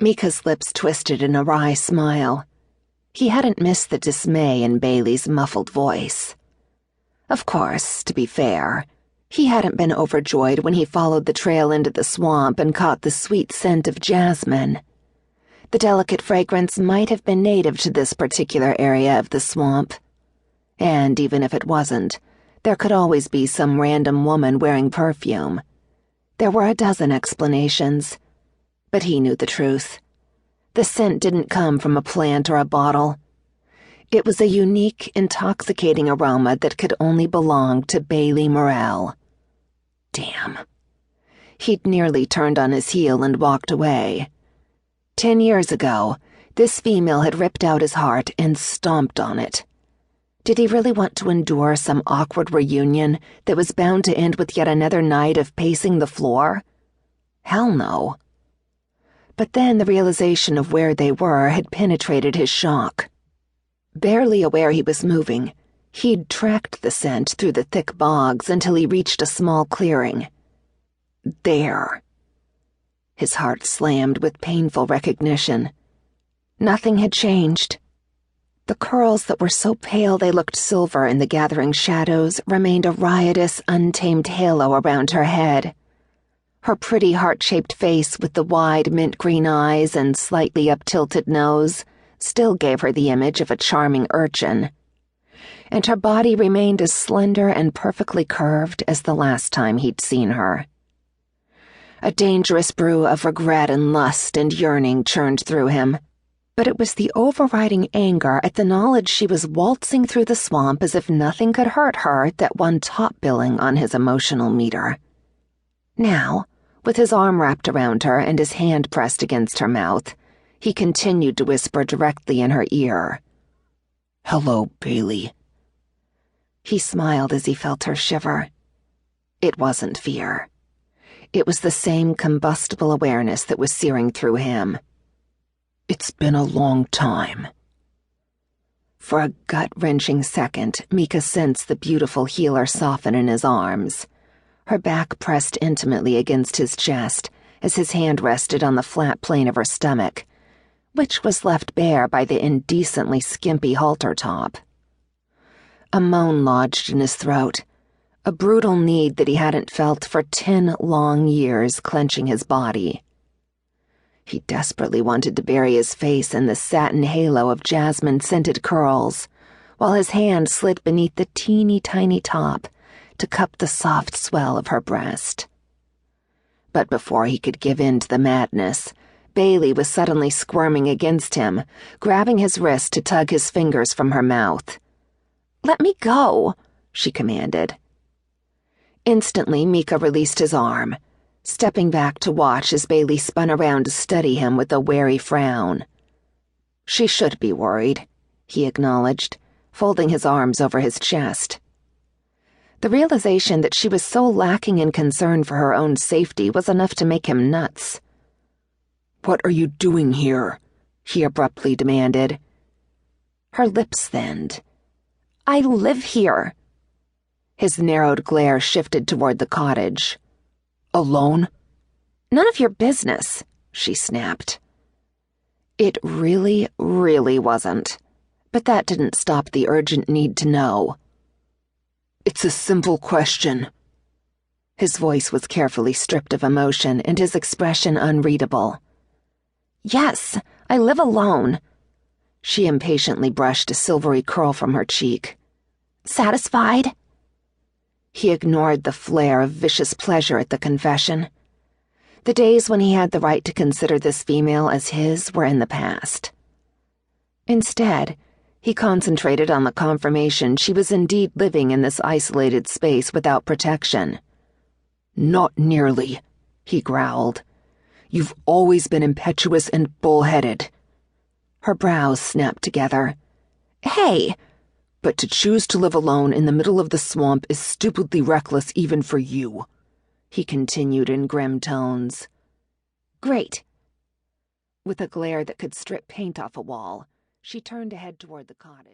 Mika's lips twisted in a wry smile. He hadn't missed the dismay in Bailey's muffled voice. Of course, to be fair, he hadn't been overjoyed when he followed the trail into the swamp and caught the sweet scent of jasmine. The delicate fragrance might have been native to this particular area of the swamp. And even if it wasn't, there could always be some random woman wearing perfume. There were a dozen explanations, but he knew the truth. The scent didn't come from a plant or a bottle. It was a unique, intoxicating aroma that could only belong to Bailey Morrell. Damn. He'd nearly turned on his heel and walked away. 10 years ago, this female had ripped out his heart and stomped on it. Did he really want to endure some awkward reunion that was bound to end with yet another night of pacing the floor? Hell no. But then the realization of where they were had penetrated his shock. Barely aware he was moving, he'd tracked the scent through the thick bogs until he reached a small clearing. There. His heart slammed with painful recognition. Nothing had changed. The curls that were so pale they looked silver in the gathering shadows remained a riotous, untamed halo around her head. Her pretty heart-shaped face with the wide mint-green eyes and slightly up-tilted nose still gave her the image of a charming urchin. And her body remained as slender and perfectly curved as the last time he'd seen her. A dangerous brew of regret and lust and yearning churned through him, but it was the overriding anger at the knowledge she was waltzing through the swamp as if nothing could hurt her that won top billing on his emotional meter. Now, with his arm wrapped around her and his hand pressed against her mouth, he continued to whisper directly in her ear. "Hello, Bailey." He smiled as he felt her shiver. It wasn't fear. It was the same combustible awareness that was searing through him. "It's been a long time." For a gut-wrenching second, Mika sensed the beautiful healer soften in his arms. Her back pressed intimately against his chest as his hand rested on the flat plane of her stomach, which was left bare by the indecently skimpy halter top. A moan lodged in his throat, a brutal need that he hadn't felt for 10 long years clenching his body. He desperately wanted to bury his face in the satin halo of jasmine-scented curls, while his hand slid beneath the teeny-tiny top to cup the soft swell of her breast. But before he could give in to the madness, Bailey was suddenly squirming against him, grabbing his wrist to tug his fingers from her mouth. "Let me go," she commanded. Instantly, Mika released his arm, stepping back to watch as Bailey spun around to study him with a wary frown. She should be worried, he acknowledged, folding his arms over his chest. The realization that she was so lacking in concern for her own safety was enough to make him nuts. "What are you doing here?" he abruptly demanded. Her lips thinned. "I live here." His narrowed glare shifted toward the cottage. "Alone?" "None of your business," she snapped. It really, really wasn't, but that didn't stop the urgent need to know. "It's a simple question." His voice was carefully stripped of emotion and his expression unreadable. "Yes, I live alone." She impatiently brushed a silvery curl from her cheek. "Satisfied?" He ignored the flare of vicious pleasure at the confession. The days when he had the right to consider this female as his were in the past. Instead, he concentrated on the confirmation she was indeed living in this isolated space without protection. "Not nearly," he growled. "You've always been impetuous and bullheaded." Her brows snapped together. "Hey!" "But to choose to live alone in the middle of the swamp is stupidly reckless even for you," he continued in grim tones. "Great." With a glare that could strip paint off a wall, she turned to head toward the cottage.